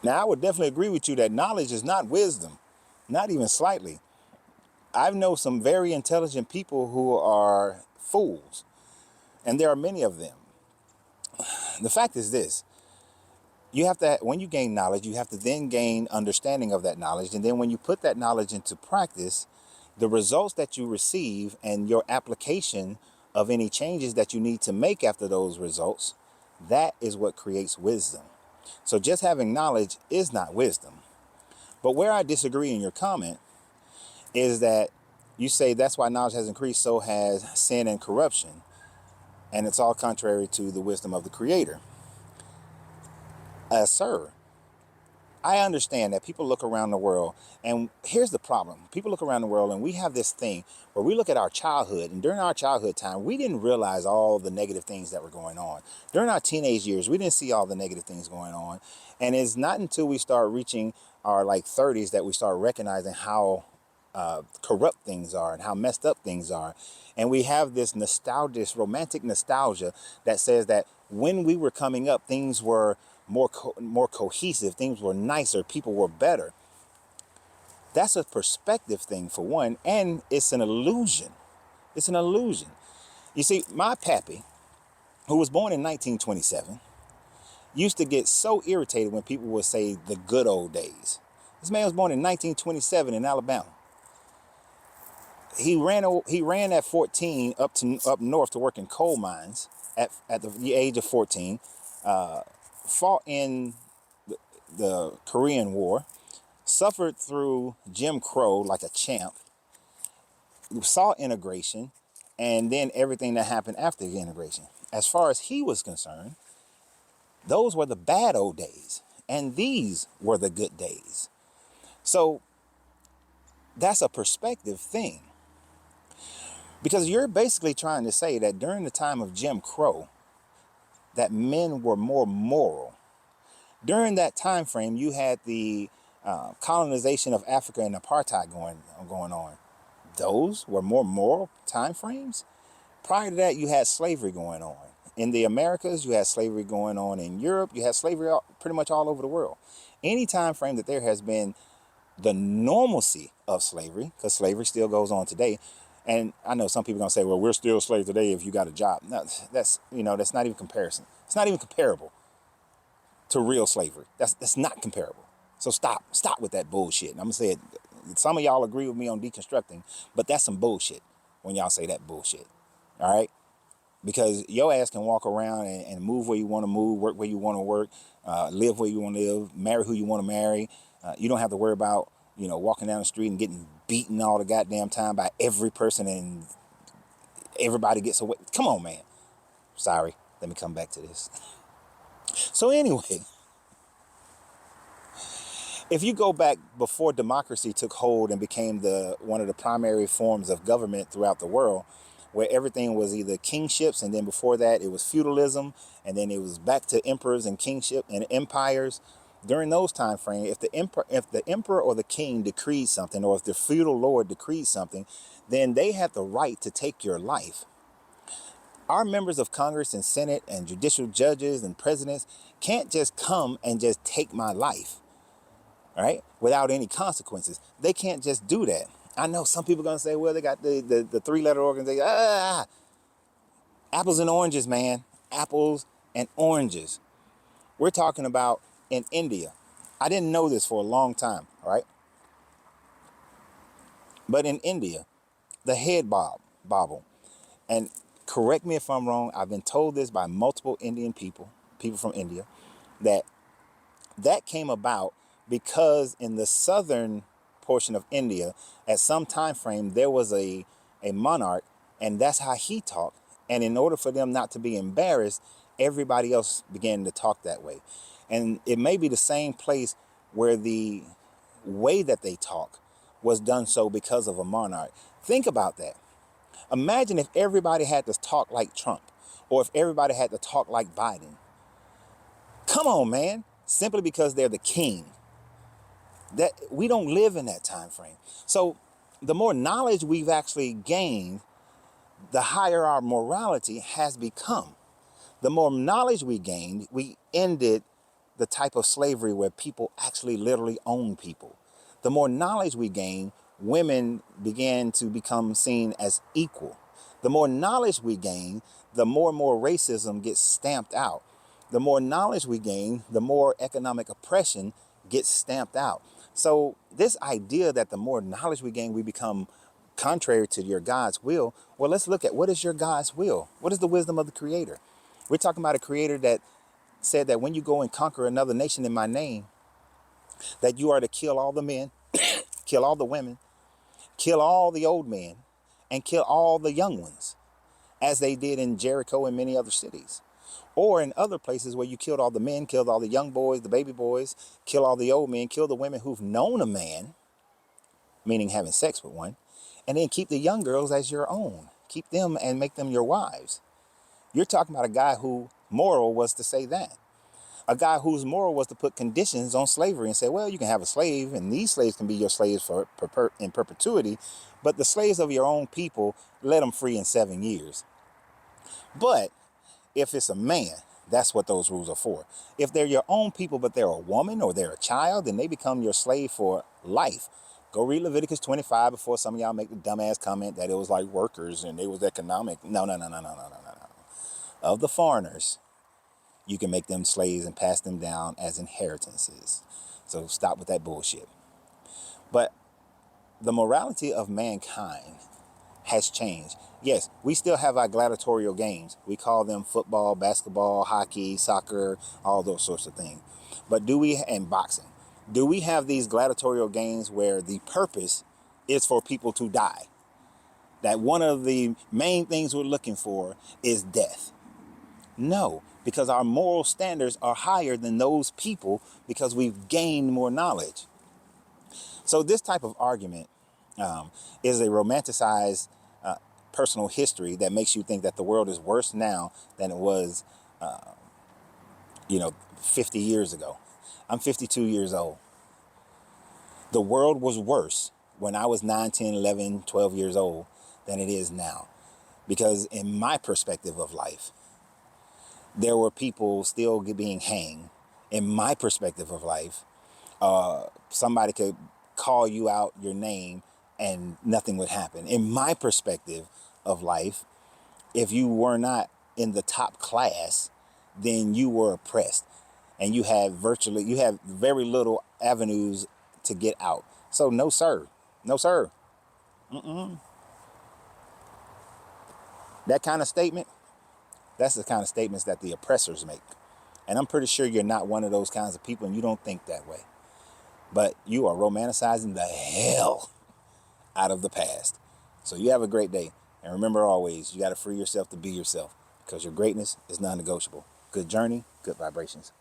Now, I would definitely agree with you that knowledge is not wisdom, not even slightly. I know some very intelligent people who are fools, and there are many of them. The fact is this: you have to, when you gain knowledge, you have to then gain understanding of that knowledge. And then when you put that knowledge into practice, the results that you receive and your application of any changes that you need to make after those results, that is what creates wisdom. So just having knowledge is not wisdom. But where I disagree in your comment is that you say that's why knowledge has increased, so has sin and corruption. And it's all contrary to the wisdom of the Creator. Sir, I understand that people look around the world, and here's the problem. People look around the world and we have this thing where we look at our childhood, and during our childhood time, we didn't realize all the negative things that were going on. During our teenage years, we didn't see all the negative things going on. And it's not until we start reaching our like 30s that we start recognizing how corrupt things are and how messed up things are. And we have this nostalgia, this romantic nostalgia that says that when we were coming up, things were more cohesive, things were nicer, people were better. That's a perspective thing for one, and it's an illusion. It's an illusion. You see, my pappy, who was born in 1927, used to get so irritated when people would say the good old days. This man was born in 1927 in Alabama. He ran at 14 up north to work in coal mines at the age of 14. Fought in the Korean War, suffered through Jim Crow like a champ, saw integration, and then everything that happened after the integration. As far as he was concerned, those were the bad old days, and these were the good days. So that's a perspective thing. Because you're basically trying to say that during the time of Jim Crow, that men were more moral. During that time frame, you had the colonization of Africa and apartheid going on. Those were more moral time frames. Prior to that, you had slavery going on. In the Americas, you had slavery going on. In Europe, you had slavery pretty much all over the world. Any time frame that there has been the normalcy of slavery, because slavery still goes on today. And I know some people are going to say, well, we're still slaves today if you got a job. No, that's not even comparison. It's not even comparable to real slavery. That's not comparable. So stop with that bullshit. And I'm going to say it. Some of y'all agree with me on deconstructing, but that's some bullshit when y'all say that bullshit. All right? Because your ass can walk around and move where you want to move, work where you want to work, live where you want to live, marry who you want to marry. You don't have to worry about, walking down the street and getting beaten all the goddamn time by every person and everybody gets away. Come on, man. Sorry. Let me come back to this. So anyway, if you go back before democracy took hold and became one of the primary forms of government throughout the world, where everything was either kingships, and then before that it was feudalism, and then it was back to emperors and kingship and empires. During those time frames, if the emperor or the king decreed something, or if the feudal lord decreed something, then they had the right to take your life. Our members of Congress and Senate and judicial judges and presidents can't just come and just take my life, all right, without any consequences. They can't just do that. I know some people are going to say, well, they got the three-letter organization. Apples and oranges, man. Apples and oranges. We're talking about in India. I didn't know this for a long time, all right? But in India, the head bobble, and correct me if I'm wrong, I've been told this by multiple Indian people from India, that came about because in the southern portion of India, at some time frame, there was a monarch, and that's how he talked. And in order for them not to be embarrassed, everybody else began to talk that way. And it may be the same place where the way that they talk was done so because of a monarch. Think about that. Imagine if everybody had to talk like Trump, or if everybody had to talk like Biden. Come on, man. Simply because they're the king. That we don't live in that time frame. So the more knowledge we've actually gained, the higher our morality has become. The more knowledge we gained, we ended the type of slavery where people actually literally own people. The more knowledge we gain, women began to become seen as equal. The more knowledge we gain, the more and more racism gets stamped out. The more knowledge we gain, the more economic oppression gets stamped out. So this idea that the more knowledge we gain, we become contrary to your God's will. Well, let's look at what is your God's will? What is the wisdom of the Creator? We're talking about a Creator that said that when you go and conquer another nation in my name, that you are to kill all the men, kill all the women, kill all the old men, and kill all the young ones, as they did in Jericho and many other cities. Or in other places where you killed all the men, killed all the young boys, the baby boys, kill all the old men, kill the women who've known a man, meaning having sex with one, and then keep the young girls as your own. Keep them and make them your wives. You're talking about a guy who moral was to say that. A guy whose moral was to put conditions on slavery and say, well, you can have a slave and these slaves can be your slaves in perpetuity, but the slaves of your own people, let them free in 7 years. But if it's a man, that's what those rules are for. If they're your own people, but they're a woman or they're a child, then they become your slave for life. Go read Leviticus 25 before some of y'all make the dumbass comment that it was like workers and it was economic. No. Of the foreigners, you can make them slaves and pass them down as inheritances. So stop with that bullshit. But the morality of mankind has changed. Yes, we still have our gladiatorial games. We call them football, basketball, hockey, soccer, all those sorts of things. But and boxing, do we have these gladiatorial games where the purpose is for people to die? That one of the main things we're looking for is death? No, because our moral standards are higher than those people because we've gained more knowledge. So this type of argument is a romanticized personal history that makes you think that the world is worse now than it was, 50 years ago. I'm 52 years old. The world was worse when I was 9, 10, 11, 12 years old than it is now. Because in my perspective of life, there were people still being hanged. In my perspective of life, somebody could call you out your name and nothing would happen. In my perspective of life, if you were not in the top class, then you were oppressed and you have very little avenues to get out. So no, sir. No, sir. That kind of statement, that's the kind of statements that the oppressors make. And I'm pretty sure you're not one of those kinds of people and you don't think that way. But you are romanticizing the hell out of the past. So you have a great day. And remember always, you got to free yourself to be yourself because your greatness is non-negotiable. Good journey, good vibrations.